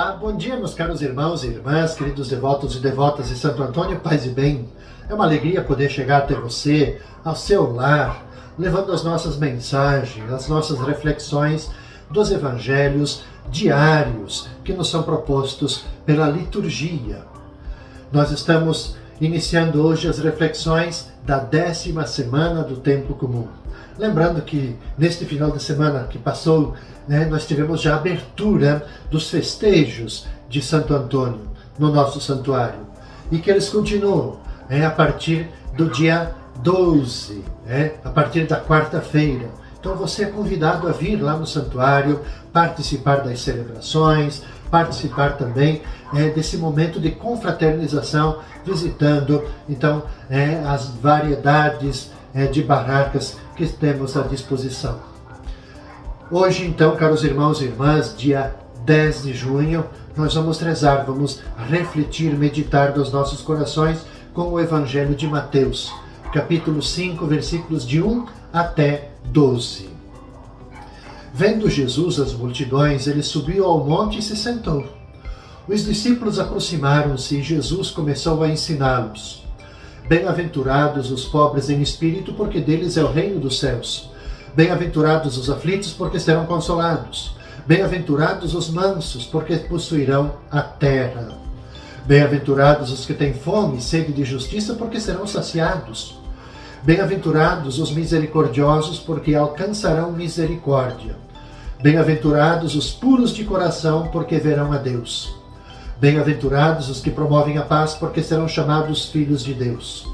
Olá, bom dia meus caros irmãos e irmãs, queridos devotos e devotas de Santo Antônio, paz e bem. É uma alegria poder chegar até você, ao seu lar, levando as nossas mensagens, as nossas reflexões dos evangelhos diários que nos são propostos pela liturgia. Nós estamos iniciando hoje as reflexões da 10ª semana do Tempo Comum. Lembrando que neste final de semana que passou, nós tivemos já a abertura dos festejos de Santo Antônio no nosso santuário e que eles continuam a partir do dia 12, a partir da quarta-feira. Então você é convidado a vir lá no santuário, participar das celebrações, participar também desse momento de confraternização, visitando então as variedades de barracas que temos à disposição. Hoje, então, caros irmãos e irmãs, dia 10 de junho, nós vamos rezar, vamos refletir, meditar nos nossos corações com o Evangelho de Mateus, capítulo 5, versículos de 1 até 12. Vendo Jesus as multidões, ele subiu ao monte e se sentou. Os discípulos aproximaram-se e Jesus começou a ensiná-los. Bem-aventurados os pobres em espírito, porque deles é o reino dos céus. Bem-aventurados os aflitos, porque serão consolados. Bem-aventurados os mansos, porque possuirão a terra. Bem-aventurados os que têm fome e sede de justiça, porque serão saciados. Bem-aventurados os misericordiosos, porque alcançarão misericórdia. Bem-aventurados os puros de coração, porque verão a Deus. Bem-aventurados os que promovem a paz, porque serão chamados filhos de Deus.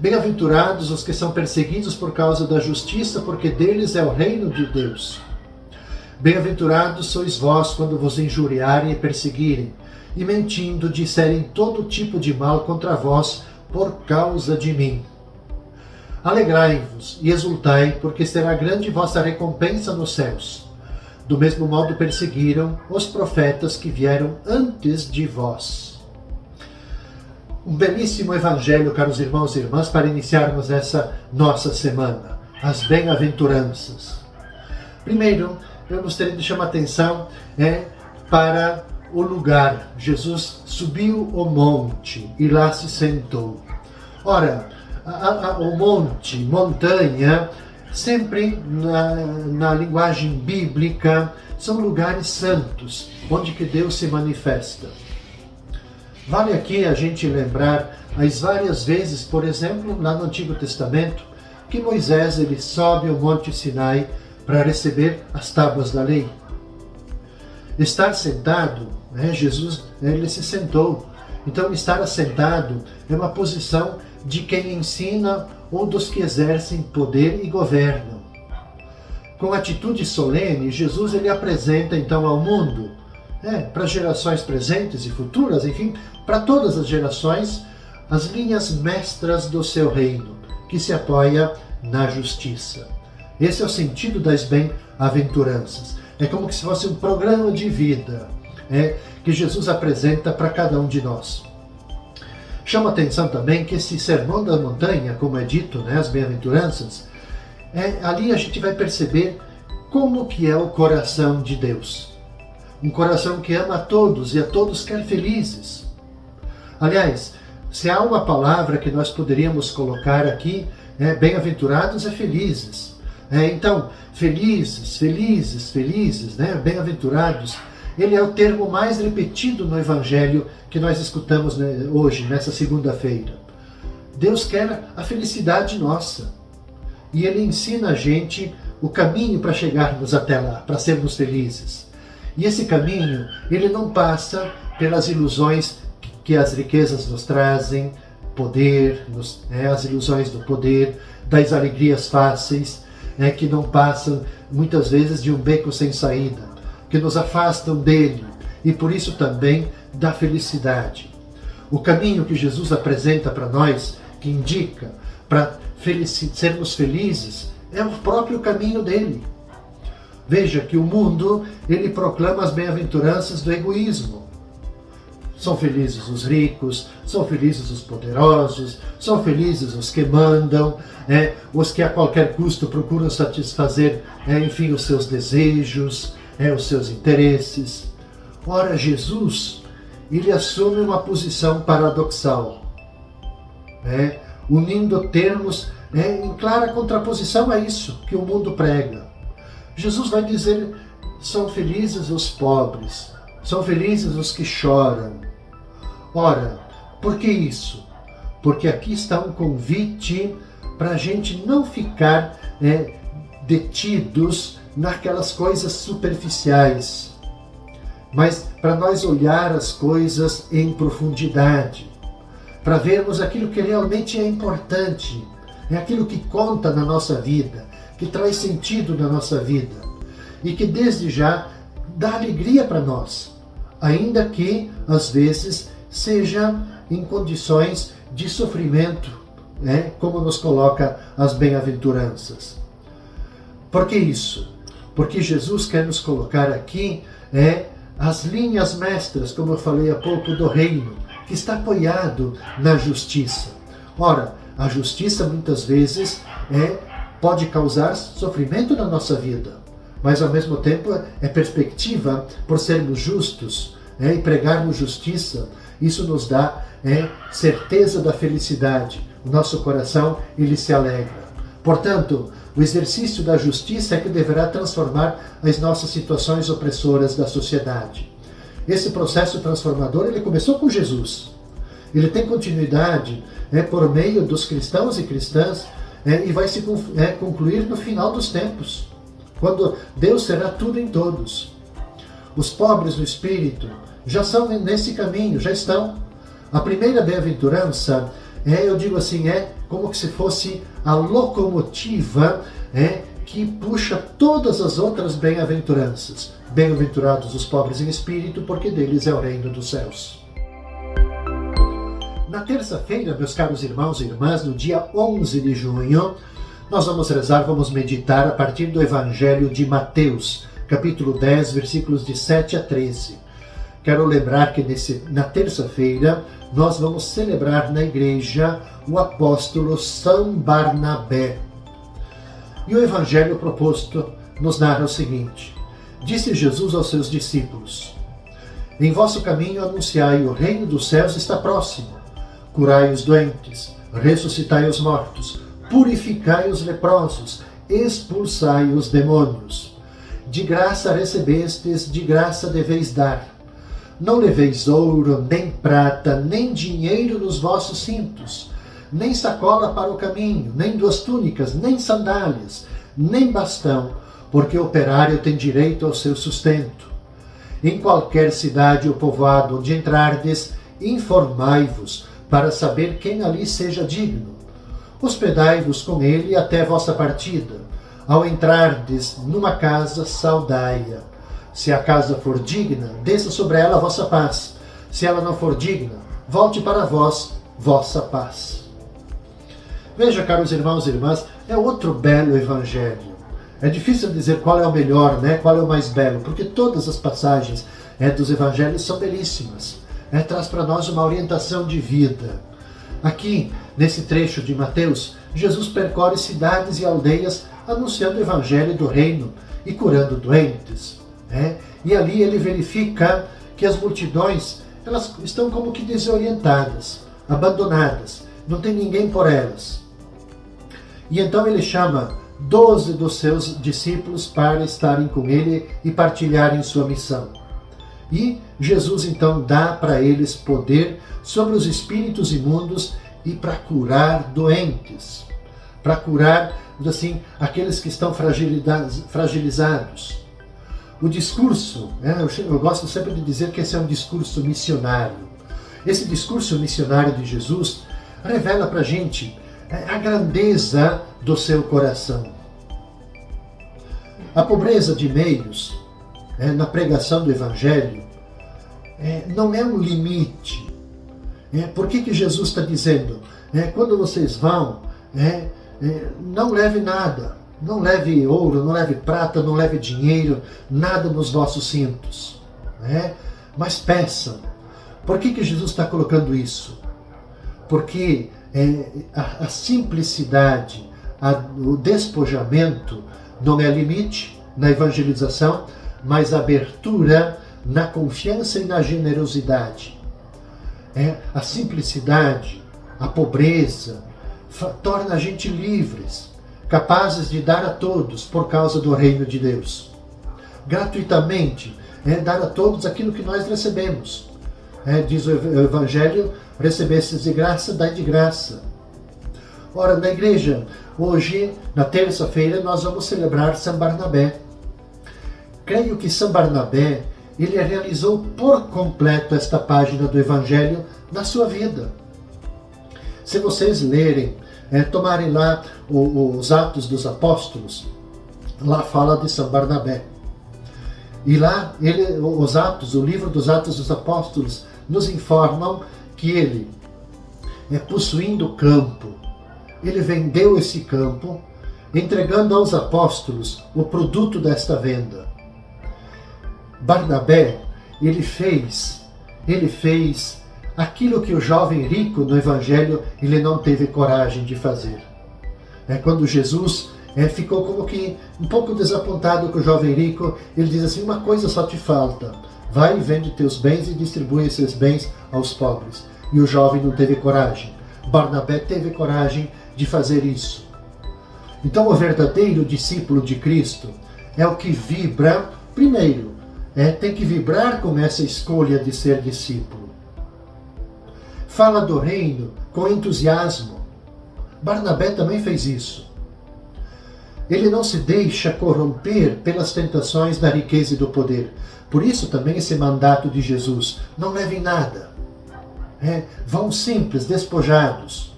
Bem-aventurados os que são perseguidos por causa da justiça, porque deles é o reino de Deus. Bem-aventurados sois vós quando vos injuriarem e perseguirem, e mentindo disserem todo tipo de mal contra vós por causa de mim. Alegrai-vos e exultai, porque será grande vossa recompensa nos céus. Do mesmo modo perseguiram os profetas que vieram antes de vós. Um belíssimo evangelho, caros irmãos e irmãs, para iniciarmos essa nossa semana, as bem-aventuranças. Primeiro, eu gostaria de chamar a atenção para o lugar. Jesus subiu o monte e lá se sentou. Ora, o monte, montanha, sempre na linguagem bíblica, são lugares santos, onde que Deus se manifesta. Vale aqui a gente lembrar as várias vezes, por exemplo, lá no Antigo Testamento, que Moisés ele sobe o Monte Sinai para receber as tábuas da lei. Estar sentado, Jesus ele se sentou. Então estar assentado é uma posição de quem ensina ou dos que exercem poder e governam. Com atitude solene, Jesus ele apresenta então ao mundo, para gerações presentes e futuras, enfim, para todas as gerações, as linhas mestras do seu reino, que se apoia na justiça. Esse é o sentido das bem-aventuranças. É como se fosse um programa de vida que Jesus apresenta para cada um de nós. Chama a atenção também que esse sermão da montanha, como é dito, as bem-aventuranças, ali a gente vai perceber como que é o coração de Deus. Um coração que ama a todos e a todos quer felizes. Aliás, se há uma palavra que nós poderíamos colocar aqui, bem-aventurados é felizes. Então, felizes, felizes, felizes, bem-aventurados, ele é o termo mais repetido no Evangelho que nós escutamos hoje, nessa segunda-feira. Deus quer a felicidade nossa. E ele ensina a gente o caminho para chegarmos até lá, para sermos felizes. E esse caminho, ele não passa pelas ilusões que as riquezas nos trazem, poder, as ilusões do poder, das alegrias fáceis, que não passam muitas vezes de um beco sem saída, que nos afastam dele e por isso também da felicidade. O caminho que Jesus apresenta para nós, que indica para sermos felizes, é o próprio caminho dele. Veja que o mundo, ele proclama as bem-aventuranças do egoísmo. São felizes os ricos, são felizes os poderosos, são felizes os que mandam, os que a qualquer custo procuram satisfazer, enfim, os seus desejos, os seus interesses. Ora, Jesus, ele assume uma posição paradoxal, unindo termos em clara contraposição a isso que o mundo prega. Jesus vai dizer: são felizes os pobres, são felizes os que choram. Ora, por que isso? Porque aqui está um convite para a gente não ficar detidos naquelas coisas superficiais, mas para nós olhar as coisas em profundidade, para vermos aquilo que realmente é importante, aquilo que conta na nossa vida, que traz sentido na nossa vida e que desde já dá alegria para nós, ainda que às vezes seja em condições de sofrimento, como nos coloca as bem-aventuranças. Por que isso? Porque Jesus quer nos colocar aqui as linhas mestras, como eu falei há pouco, do reino, que está apoiado na justiça. Ora, a justiça muitas vezes pode causar sofrimento na nossa vida, mas ao mesmo tempo é perspectiva por sermos justos e pregarmos justiça. Isso nos dá certeza da felicidade. O nosso coração, ele se alegra. Portanto, o exercício da justiça é que deverá transformar as nossas situações opressoras da sociedade. Esse processo transformador, ele começou com Jesus. Ele tem continuidade por meio dos cristãos e cristãs e vai se concluir no final dos tempos, quando Deus será tudo em todos. Os pobres no espírito já são nesse caminho, já estão. A primeira bem-aventurança, eu digo assim, como se fosse a locomotiva que puxa todas as outras bem-aventuranças. Bem-aventurados os pobres em espírito, porque deles é o reino dos céus. Na terça-feira, meus caros irmãos e irmãs, no dia 11 de junho, nós vamos rezar, vamos meditar a partir do Evangelho de Mateus, capítulo 10, versículos de 7 a 13. Quero lembrar que na terça-feira nós vamos celebrar na igreja o apóstolo São Barnabé. E o Evangelho proposto nos narra o seguinte: disse Jesus aos seus discípulos: em vosso caminho anunciai o reino dos céus está próximo. Curai os doentes, ressuscitai os mortos, purificai os leprosos, expulsai os demônios. De graça recebestes, de graça deveis dar. Não leveis ouro, nem prata, nem dinheiro nos vossos cintos, nem sacola para o caminho, nem duas túnicas, nem sandálias, nem bastão, porque o operário tem direito ao seu sustento. Em qualquer cidade ou povoado onde entrardes, informai-vos, para saber quem ali seja digno. Hospedai-vos com ele até vossa partida. Ao entrardes numa casa, saudai-a. Se a casa for digna, desça sobre ela a vossa paz. Se ela não for digna, volte para vós vossa paz. Veja, caros irmãos e irmãs, é outro belo evangelho. É difícil dizer qual é o melhor, qual é o mais belo, porque todas as passagens dos evangelhos são belíssimas. Traz para nós uma orientação de vida. Aqui, nesse trecho de Mateus, Jesus percorre cidades e aldeias anunciando o evangelho do reino e curando doentes. E ali ele verifica que as multidões elas estão como que desorientadas, abandonadas, não tem ninguém por elas. E então ele chama 12 dos seus discípulos para estarem com ele e partilharem sua missão. E Jesus então dá para eles poder sobre os espíritos imundos e para curar doentes, para curar, assim, aqueles que estão fragilizados. O discurso, eu gosto sempre de dizer que esse é um discurso missionário. Esse discurso missionário de Jesus revela para a gente a grandeza do seu coração. A pobreza de meios na pregação do Evangelho não é um limite. Por que Jesus está dizendo? Quando vocês vão, não leve nada, não leve ouro, não leve prata, não leve dinheiro, nada nos vossos cintos, mas peçam. Por que Jesus está colocando isso? Porque a simplicidade, o despojamento não é limite na evangelização, mas a abertura na confiança e na generosidade. A simplicidade, a pobreza, torna a gente livres, capazes de dar a todos por causa do reino de Deus. Gratuitamente, dar a todos aquilo que nós recebemos. Diz o Evangelho, recebestes de graça, dai de graça. Ora, na igreja, hoje, na terça-feira, nós vamos celebrar São Barnabé. Creio que São Barnabé, ele realizou por completo esta página do Evangelho na sua vida. Se vocês lerem, tomarem lá os Atos dos Apóstolos, lá fala de São Barnabé. E lá, o livro dos Atos dos Apóstolos, nos informam que ele, possuindo o campo, ele vendeu esse campo, entregando aos apóstolos o produto desta venda. Barnabé, ele fez aquilo que o jovem rico no Evangelho ele não teve coragem de fazer. Quando Jesus ficou como que um pouco desapontado com o jovem rico, ele diz assim, uma coisa só te falta, vai e vende teus bens e distribui esses bens aos pobres. E o jovem não teve coragem. Barnabé teve coragem de fazer isso. Então o verdadeiro discípulo de Cristo é o que vibra, primeiro, tem que vibrar com essa escolha de ser discípulo. Fala do reino com entusiasmo. Barnabé também fez isso. Ele não se deixa corromper pelas tentações da riqueza e do poder. Por isso também esse mandato de Jesus, não levem nada. Vão simples, despojados.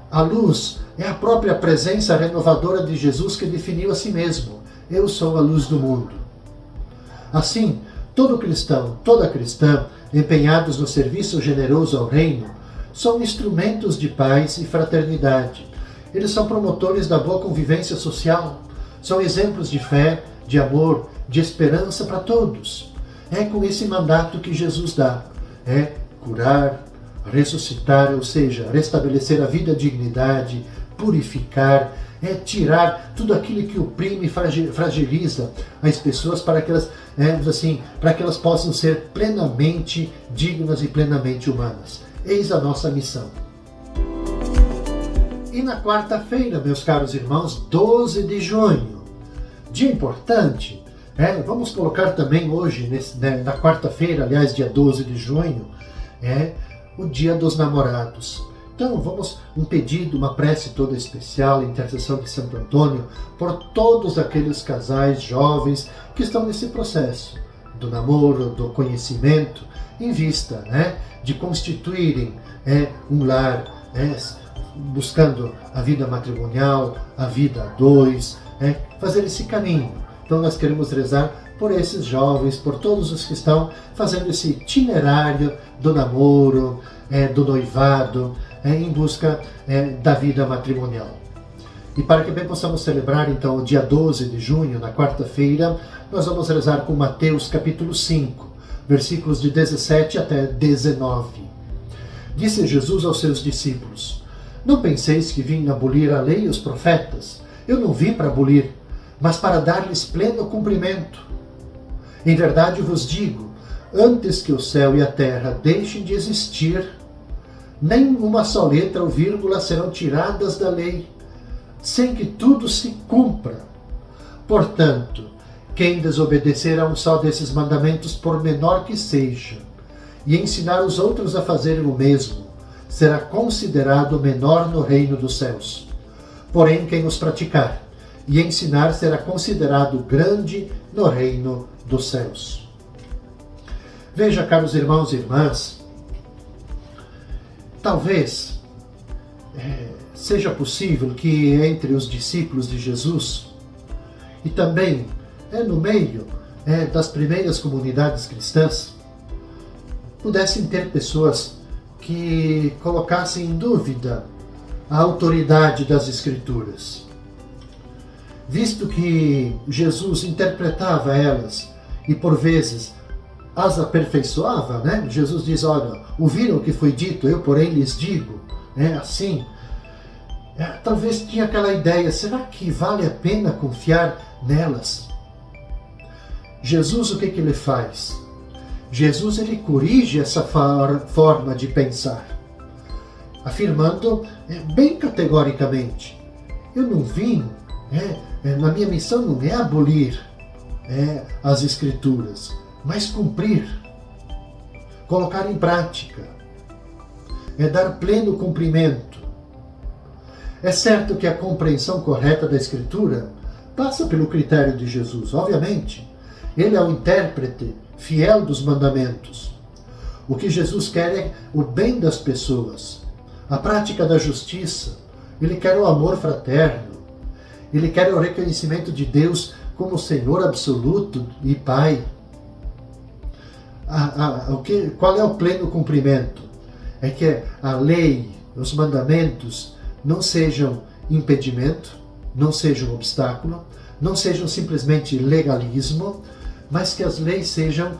A luz é a própria presença renovadora de Jesus que definiu a si mesmo. Eu sou a luz do mundo. Assim, todo cristão, toda cristã, empenhados no serviço generoso ao reino, são instrumentos de paz e fraternidade. Eles são promotores da boa convivência social, são exemplos de fé, de amor, de esperança para todos. É com esse mandato que Jesus dá, curar, ressuscitar, ou seja, restabelecer a vida, a dignidade, purificar, tirar tudo aquilo que oprime e fragiliza as pessoas para que elas, para que elas possam ser plenamente dignas e plenamente humanas. Eis a nossa missão. E na quarta-feira, meus caros irmãos, 12 de junho, dia importante, vamos colocar também hoje, na quarta-feira, aliás, dia 12 de junho, o dia dos namorados. Então vamos um pedido, uma prece toda especial, a intercessão de Santo Antônio, por todos aqueles casais jovens que estão nesse processo do namoro, do conhecimento, em vista de constituírem um lar, buscando a vida matrimonial, a vida a dois, fazer esse caminho. Então nós queremos rezar por esses jovens, por todos os que estão fazendo esse itinerário do namoro, do noivado, em busca da vida matrimonial. E para que bem possamos celebrar então o dia 12 de junho, na quarta-feira, nós vamos rezar com Mateus capítulo 5, versículos de 17 até 19. Disse Jesus aos seus discípulos: Não penseis que vim abolir a lei e os profetas. Eu não vim para abolir, mas para dar-lhes pleno cumprimento. Em verdade vos digo, antes que o céu e a terra deixem de existir, nem uma só letra ou vírgula serão tiradas da lei, sem que tudo se cumpra. Portanto, quem desobedecer a um só desses mandamentos, por menor que seja, e ensinar os outros a fazerem o mesmo, será considerado menor no reino dos céus. Porém, quem os praticar e ensinar será considerado grande no reino dos céus. Veja, caros irmãos e irmãs, talvez seja possível que entre os discípulos de Jesus e também no meio das primeiras comunidades cristãs pudessem ter pessoas que colocassem em dúvida a autoridade das Escrituras, visto que Jesus interpretava elas e por vezes as aperfeiçoava, Jesus diz, olha, ouviram o que foi dito, eu porém lhes digo, assim. Talvez tinha aquela ideia, será que vale a pena confiar nelas? Jesus, o que ele faz? Jesus ele corrige essa forma de pensar, afirmando bem categoricamente: eu não vim, na minha missão não é abolir as Escrituras, mas cumprir, colocar em prática, dar pleno cumprimento. É certo que a compreensão correta da Escritura passa pelo critério de Jesus, obviamente. Ele é o intérprete fiel dos mandamentos. O que Jesus quer é o bem das pessoas, a prática da justiça. Ele quer o amor fraterno. Ele quer o reconhecimento de Deus como Senhor absoluto e Pai. Qual é o pleno cumprimento? É que a lei, os mandamentos, não sejam impedimento, não sejam obstáculo, não sejam simplesmente legalismo, mas que as leis sejam,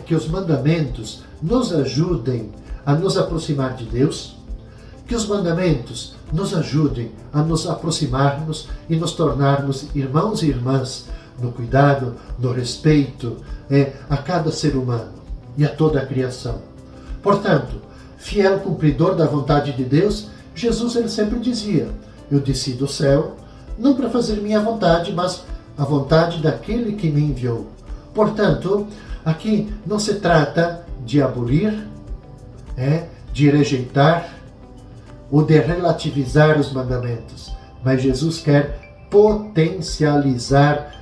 que os mandamentos nos ajudem a nos aproximar de Deus, que os mandamentos nos ajudem a nos aproximarmos e nos tornarmos irmãos e irmãs no cuidado, no respeito a cada ser humano e a toda a criação. Portanto, fiel cumpridor da vontade de Deus, Jesus ele sempre dizia: eu desci do céu, não para fazer minha vontade, mas a vontade daquele que me enviou. Portanto, aqui não se trata de abolir, de rejeitar ou de relativizar os mandamentos, mas Jesus quer potencializar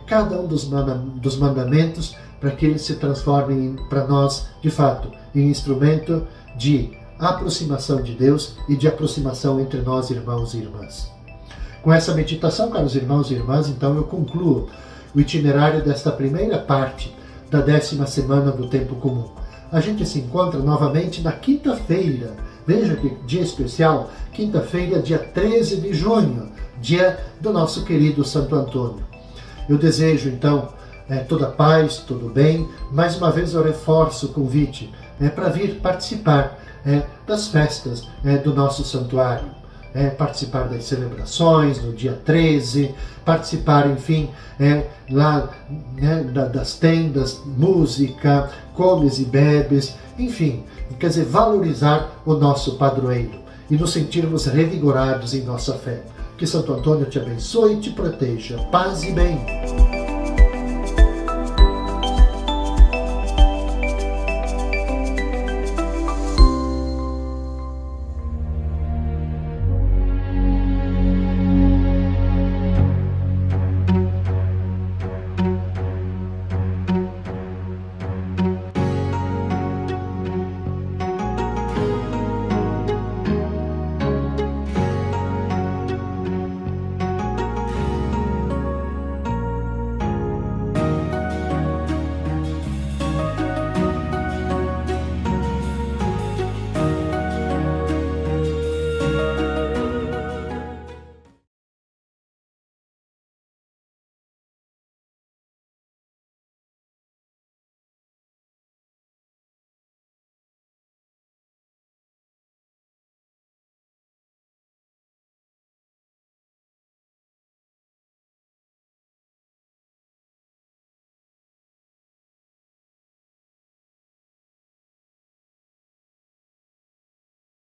cada um dos mandamentos para que eles se transformem para nós, de fato, em instrumento de aproximação de Deus e de aproximação entre nós, irmãos e irmãs. Com essa meditação, caros irmãos e irmãs, então eu concluo o itinerário desta primeira parte da 10ª semana do Tempo Comum. A gente se encontra novamente na quinta-feira. Veja que dia especial, quinta-feira, dia 13 de junho, dia do nosso querido Santo Antônio. Eu desejo, então, toda paz, todo bem. Mais uma vez eu reforço o convite para vir participar das festas do nosso santuário. Participar das celebrações no dia 13, participar, enfim, lá das tendas, música, comes e bebes, enfim, quer dizer, valorizar o nosso padroeiro e nos sentirmos revigorados em nossa fé. Que Santo Antônio te abençoe e te proteja. Paz e bem.